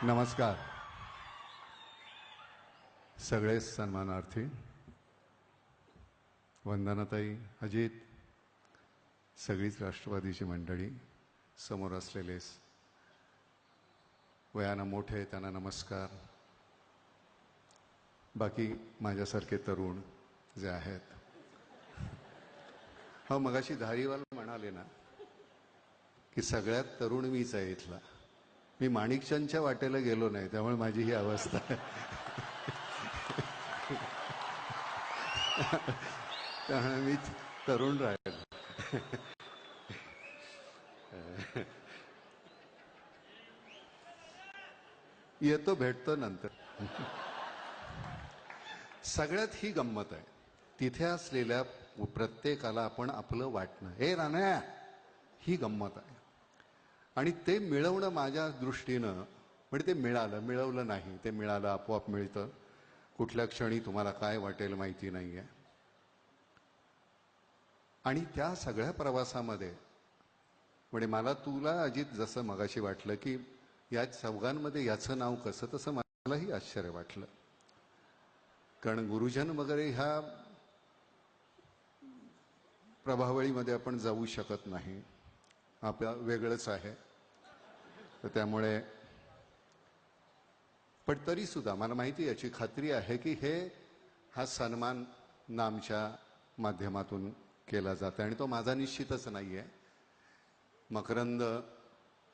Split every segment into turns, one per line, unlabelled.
नमस्कार सगळे सन्मानार्थी, वंदनाताई, अजित, सगळीच राष्ट्रवादीची मंडळी, समोर असलेले वयानं मोठे त्यांना नमस्कार, बाकी माझ्यासारखे तरुण जे आहेत. हो, मगाशी धारीवाल म्हणाले ना की सगळ्यात तरुण मीच आहे इथला. मी माणिकचंदच्या वाटेला गेलो नाही, त्यामुळे माझी ही अवस्था आहे. त्यामुळे मी तरुण राहील. येतो, भेटतो नंतर. सगळ्यात ही गंमत आहे, तिथे असलेल्या प्रत्येकाला आपण आपलं वाटणं, हे राण्या, ही गंमत आहे. आणि ते मिळवणं माझ्या दृष्टीनं, म्हणजे ते मिळवलं नाही, ते मिळालं, आपोआप मिळतं. कुठल्या क्षणी तुम्हाला काय वाटेल माहिती नाही आहे. आणि त्या सगळ्या प्रवासामध्ये म्हणजे मला तुला अजित जसं मगाशी वाटलं की या चौघांमध्ये याचं नाव कसं, तसं मलाही आश्चर्य वाटलं. कारण गुरुजन वगैरे ह्या प्रभावळीमध्ये आपण जाऊ शकत नाही, आपलं वेगळंच आहे. तर त्यामुळे पण तरी सुद्धा मला माहिती, याची खात्री आहे की हा सन्मान नामच्या माध्यमातून केला जातो आणि तो माझा निश्चितच नाही आहे. मकरंद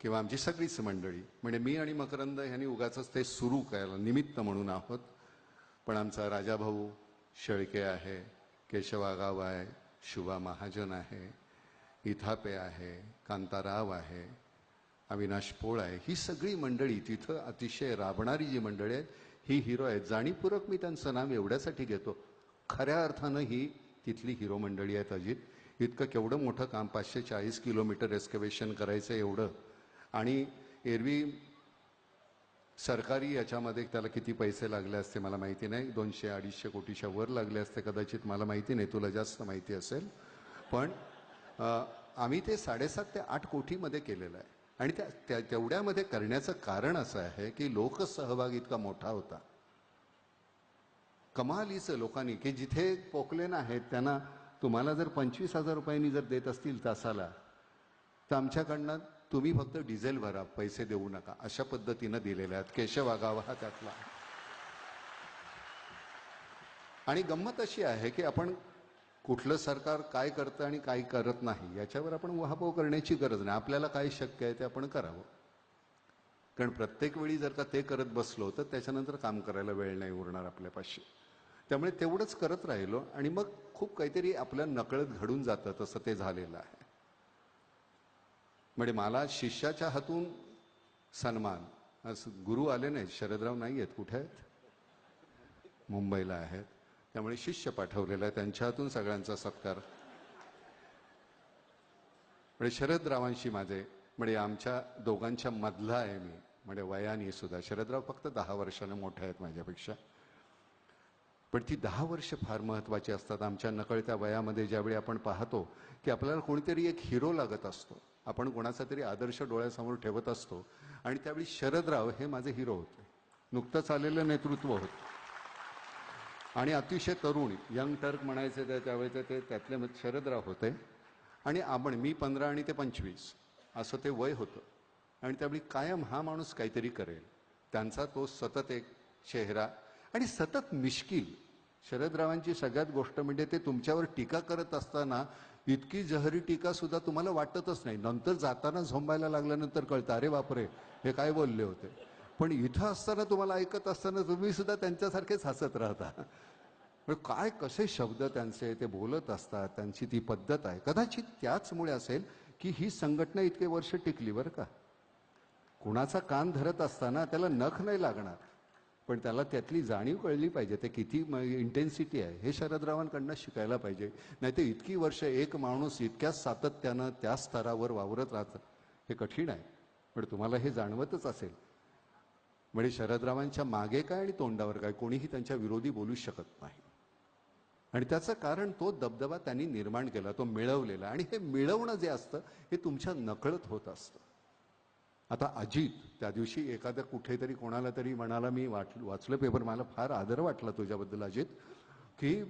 किंवा आमची सगळीच मंडळी, म्हणजे मी आणि मकरंद यांनी उगाचच ते सुरू करायला निमित्त म्हणून आहोत. पण आमचा राजाभाऊ शेळके आहे, केशवागाव आहे, शुभा महाजन आहे, इथापे आहे, कांताराव आहे, अविनाश पोळ आहे, ही सगळी मंडळी तिथं अतिशय राबणारी जी मंडळी आहेत, ही हिरो आहेत. जाणीवपूर्वक मी त्यांचं नाव एवढ्यासाठी घेतो, खऱ्या अर्थानं ही तिथली हिरो मंडळी आहेत. अजित, इतकं केवढं मोठं काम, 540 किलोमीटर एक्स्कॅव्हेशन करायचं एवढं, आणि एरवी सरकारी याच्यामध्ये त्याला किती पैसे लागले असते मला माहिती नाही, 200-250 कोटीच्या वर लागले असते कदाचित, मला माहिती नाही, तुला जास्त माहिती असेल. पण आम्ही ते 7.5 ते 8 कोटीमध्ये केलेलं आहे. आणि तेवढ्यामध्ये करण्याचं कारण असं आहे की लोकसहभाग इतका मोठा होता, कमालीचं. लोकांनी की जिथे पोकलेन आहेत त्यांना तुम्हाला जर 25,000 रुपयांनी जर देत असतील तासाला, तर आमच्याकडनं तुम्ही फक्त डिझेल भरा, पैसे देऊ नका, अशा पद्धतीनं दिलेल्या आहेत. केशवागाव हा त्यातला. आणि गंमत अशी आहे की आपण कुठलं सरकार काय करतं आणि काय करत नाही याच्यावर आपण उहापोह करण्याची गरज नाही. आपल्याला काय शक्य आहे ते आपण करावं. कारण प्रत्येक वेळी जर का ते करत बसलो तर त्याच्यानंतर काम करायला वेळ नाही उरणार आपल्यापाशी. त्यामुळे तेवढंच करत राहिलो आणि मग खूप काहीतरी आपल्या नकळत घडून जातं, तसं ते झालेलं आहे. म्हणजे मला शिष्याच्या हातून सन्मान, गुरु आले नाहीत, शरदराव नाही आहेत, कुठे आहेत, मुंबईला आहेत, त्यामुळे शिष्य पाठवलेला आहे, त्यांच्या हातून सगळ्यांचा सत्कार. म्हणजे शरदरावांशी माझे, म्हणजे आमच्या दोघांच्या मधला आहे मी, म्हणजे वयाने सुद्धा शरदराव फक्त 10 वर्षानं मोठे आहेत माझ्यापेक्षा. पण ती 10 वर्ष फार महत्त्वाची असतात. आमच्या नकळत्या वयामध्ये ज्यावेळी आपण पाहतो की आपल्याला कोणीतरी एक हिरो लागत असतो, आपण कोणाचा तरी आदर्श डोळ्यासमोर ठेवत असतो, आणि त्यावेळी शरदराव हे माझे हिरो होते. नुकतंच आलेलं नेतृत्व होतं आणि अतिशय तरुण, यंग टर्क म्हणायचे त्यावेळेचे ते, त्यातले शरदराव होते. आणि मी 15 आणि ते 25 असं ते वय होतं. आणि त्यावेळी कायम हा माणूस काहीतरी करेल, त्यांचा तो सतत एक चेहरा आणि सतत मिश्किल. शरदरावांची सगळ्यात गोष्ट म्हणजे ते तुमच्यावर टीका करत असताना इतकी जहरी टीका सुद्धा तुम्हाला वाटतच नाही, नंतर जाताना झोंबायला लागल्यानंतर कळतं, अरे बापरे हे काय बोलले होते. पण इथं असताना तुम्हाला ऐकत असताना तुम्ही सुद्धा त्यांच्यासारखेच हसत राहता. काय कसे शब्द त्यांचे ते बोलत असतात, त्यांची ती पद्धत आहे. कदाचित त्याचमुळे असेल की ही संघटना इतके वर्ष टिकली. बरं का, कुणाचा कान धरत असताना त्याला नख नाही लागणार, पण त्याला त्यातली जाणीव कळली पाहिजे, ते किती इंटेन्सिटी आहे हे शरदरावांकडनं शिकायला पाहिजे. नाही तर इतकी वर्ष एक माणूस इतक्या सातत्यानं त्या स्तरावर वावरत राहतं, हे कठीण आहे. पण तुम्हाला हे जाणवतच असेल. म्हणजे शरदरावांच्या मागे काय आणि तोंडावर काय, कोणीही त्यांच्या विरोधी बोलू शकत नाही. आणि त्याचं कारण तो दबदबा त्यांनी निर्माण केला, तो मिळवलेला. आणि हे मिळवणं जे असतं हे तुमच्या नकळत होत असतं. आता अजित त्या दिवशी एखाद्या कुठेतरी कोणाला तरी म्हणाला, मी वाचलं पेपर, मला फार आदर वाटला तुझ्याबद्दल अजित, की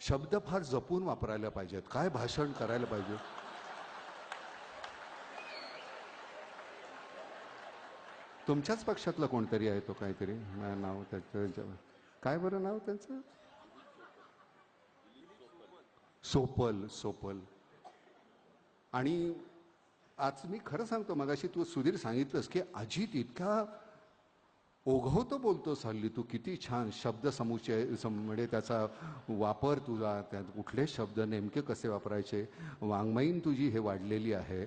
शब्द फार जपून वापरायला पाहिजेत, काय भाषण करायला पाहिजे. तुमच्याच पक्षातला कोणतरी आहे तो, काहीतरी नाव त्याचं, काय बरं नाव त्यांचं, सोपल. आणि आज मी खरं सांगतो, मगाशी तू सुधीर सांगितलंस की अजित इतका ओघवतो बोलतोस हल्ली तू, किती छान शब्द समुच्चय म्हणजे त्याचा वापर तुला, त्यात कुठले शब्द नेमके कसे वापरायचे, वाङ्मयीन तुझी हे वाढलेली आहे.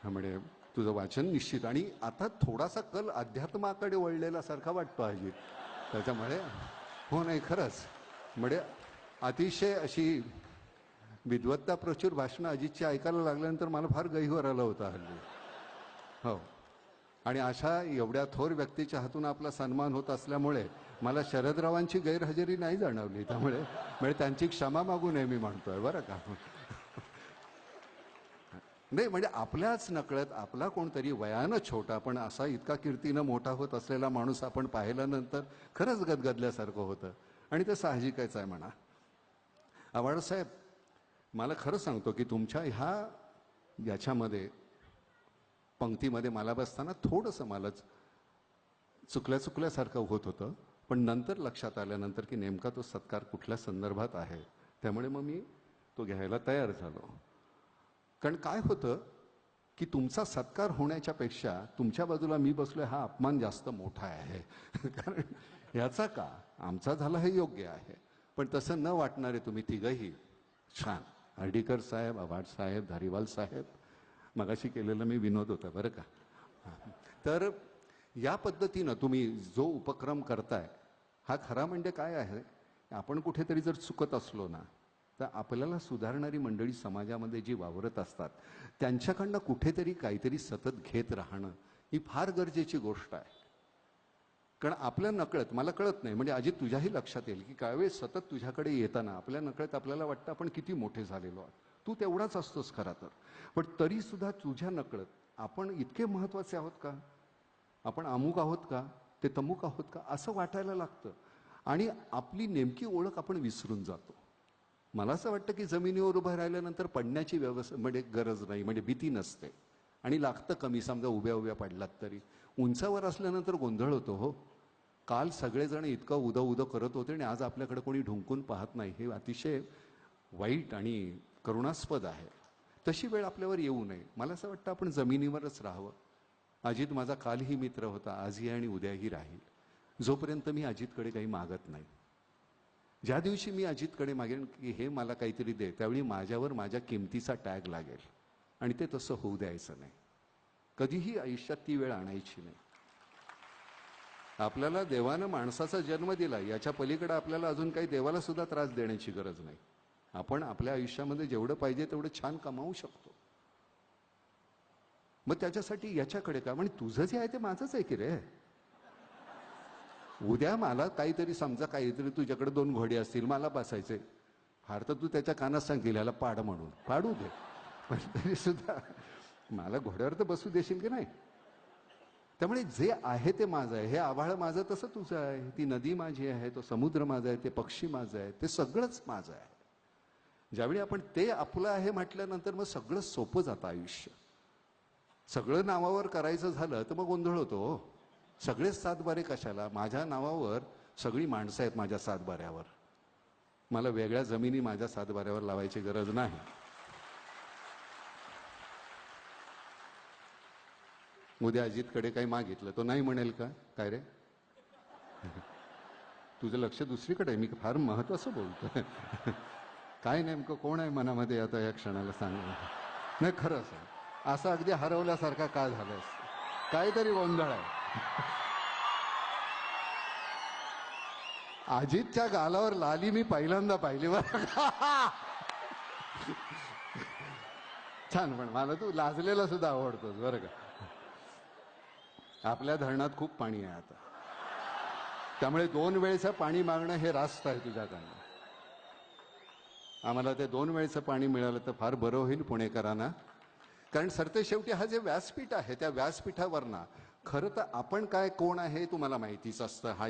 म्हणजे तुझं वाचन निश्चित, आणि आता थोडासा कल अध्यात्माकडे वळलेला सारखा वाटतो अजित, त्याच्यामुळे हो नाही खरंच, म्हणजे अतिशय अशी विद्वत्ता प्रचूर भाषणं अजितची ऐकायला लागल्यानंतर मला फार गहिवर आलं होतं हल्ली. हो, आणि अशा एवढ्या थोर व्यक्तीच्या हातून आपला सन्मान होत असल्यामुळे मला शरदरावांची गैरहजेरी नाही जाणवली, त्यामुळे म्हणजे त्यांची क्षमा मागू नये मी म्हणतोय बरं का. नाही म्हणजे आपल्याच नकळत आपला कोणतरी वयानं छोटा पण असा इतका कीर्तीनं मोठा होत असलेला माणूस आपण पाहिल्यानंतर खरंच गदगदल्यासारखं होतं, आणि ते साहजिकच आहे म्हणा. आव्हाडसाहेब, मला खरं सांगतो की तुमच्या याच्यामध्ये पंक्तीमध्ये मला बसताना थोडंसं मलाच चुकल्यासारखं होत होतं, पण नंतर लक्षात आल्यानंतर की नेमका तो सत्कार कुठल्या संदर्भात आहे, त्यामुळे मग मी तो घ्यायला तयार झालो. कारण काय होतं की तुमचा सत्कार होण्याच्या पेक्षा तुमच्या बाजूला मी बसलोय हा अपमान जास्त मोठा आहे. कारण ह्याचा का आमचा झाला हे योग्य आहे, पण तसं न वाटणारे तुम्ही तिघही छान, हर्डीकर साहेब, आव्हाड साहेब, धारीवाल साहेब, मगाशी केलेलं मी विनोद होता बरं का. तर या पद्धतीनं तुम्ही जो उपक्रम करताय हा खरा म्हणजे काय आहे, आपण कुठेतरी जर चुकत असलो ना, तर आपल्याला सुधारणारी मंडळी समाजामध्ये जी वावरत असतात त्यांच्याकडनं कुठेतरी काहीतरी सतत घेत राहणं ही फार गरजेची गोष्ट आहे. कारण आपल्या नकळत, मला कळत नाही, म्हणजे अजित तुझ्याही लक्षात येईल की काही वेळेस सतत तुझ्याकडे येताना आपल्या नकळत आपल्याला वाटतं आपण किती मोठे झालेलो आहोत. तू तेवढाच असतोस खरा तर, पण तरी सुद्धा तुझ्या नकळत आपण इतके महत्वाचे आहोत का, आपण अमुक आहोत का, ते तमुक आहोत का, असं वाटायला लागतं, आणि आपली नेमकी ओळख आपण विसरून जातो. मला असं वाटतं की जमिनीवर उभं राहिल्यानंतर पडण्याची व्यवस्था म्हणजे गरज नाही, म्हणजे भीती नसते, आणि लागतं कमी, समजा उभ्या पडलात तरी. उंचावर असल्यानंतर गोंधळ होतो हो. काल सगळेजण इतकं उदं करत होते आणि आज आपल्याकडे कोणी ढुंकून पाहत नाही, हे अतिशय वाईट आणि करुणास्पद आहे. तशी वेळ आपल्यावर येऊ नये. मला असं वाटतं आपण जमिनीवरच राहावं. अजित माझा कालही मित्र होता, आजही आणि उद्याही राहील, जोपर्यंत मी अजितकडे काही मागत नाही. ज्या दिवशी मी अजितकडे मागेन की हे मला काहीतरी दे, त्यावेळी माझ्यावर माझ्या किमतीचा टॅग लागेल, आणि ते तसं होऊ द्यायचं नाही. कधीही आयुष्यात ती वेळ आणायची नाही. आपल्याला देवानं माणसाचा जन्म दिला, याच्या पलीकडे आपल्याला अजून काही देवाला सुद्धा त्रास देण्याची गरज नाही. आपण आपल्या आयुष्यामध्ये जेवढं पाहिजे तेवढं छान कमावू शकतो. मग त्याच्यासाठी याच्याकडे का, म्हणजे तुझं जे आहे ते माझंच आहे की रे. उद्या मला काहीतरी समजा, काहीतरी तुझ्याकडे 2 घोडे असतील, मला बसायचे, फार तर तू त्याच्या कानात सांगतील ह्याला पाड म्हणून, पाडू दे, पण तरी सुद्धा मला घोड्यावर तर बसू देशील की नाही. त्यामुळे जे आहे ते माझं आहे. हे आभाळ माझं तसं तुझं आहे, ती नदी माझी आहे, तो समुद्र माझा आहे, ते पक्षी माझं आहे, ते सगळंच माझं आहे. ज्यावेळी आपण ते आपलं आहे म्हटल्यानंतर मग सगळं सोपं जातं आयुष्य. सगळं नावावर करायचं झालं तर मग गोंधळ होतो. सगळेच सातबारे कशाला, माझ्या नावावर सगळी माणसं आहेत माझ्या सातबाऱ्यावर, मला वेगळ्या जमिनी माझ्या सातबाऱ्यावर लावायची गरज नाही. उद्या अजितकडे काही मागितलं तो नाही म्हणेल का, काय रे तुझं लक्ष दुसरीकडे आहे, मी फार महत्वाचं बोलतोय. काय नेमकं कोण आहे मनामध्ये आता या क्षणाला सांग. नाही खरंच असं अगदी हरवल्यासारखा का झालंस, काहीतरी गोंधळ आहे. अजितच्या गालावर लाली मी पहिल्यांदा पाहिली बरं. छान, पण मला तू लाजलेला सुद्धा आवडतोस बरं का. आपल्या धरणात खूप पाणी आहे आता, त्यामुळे 2 वेळचं पाणी मागणं हे रास्त आहे तुझ्याकडनं. आम्हाला ते 2 वेळचं पाणी मिळालं तर फार बरं होईल पुणेकरांना. कारण सरते शेवटी हा जे व्यासपीठ आहे त्या व्यासपीठावरनं खरं तर आपण काय कोण आहे तुम्हाला माहितीच असतं. हा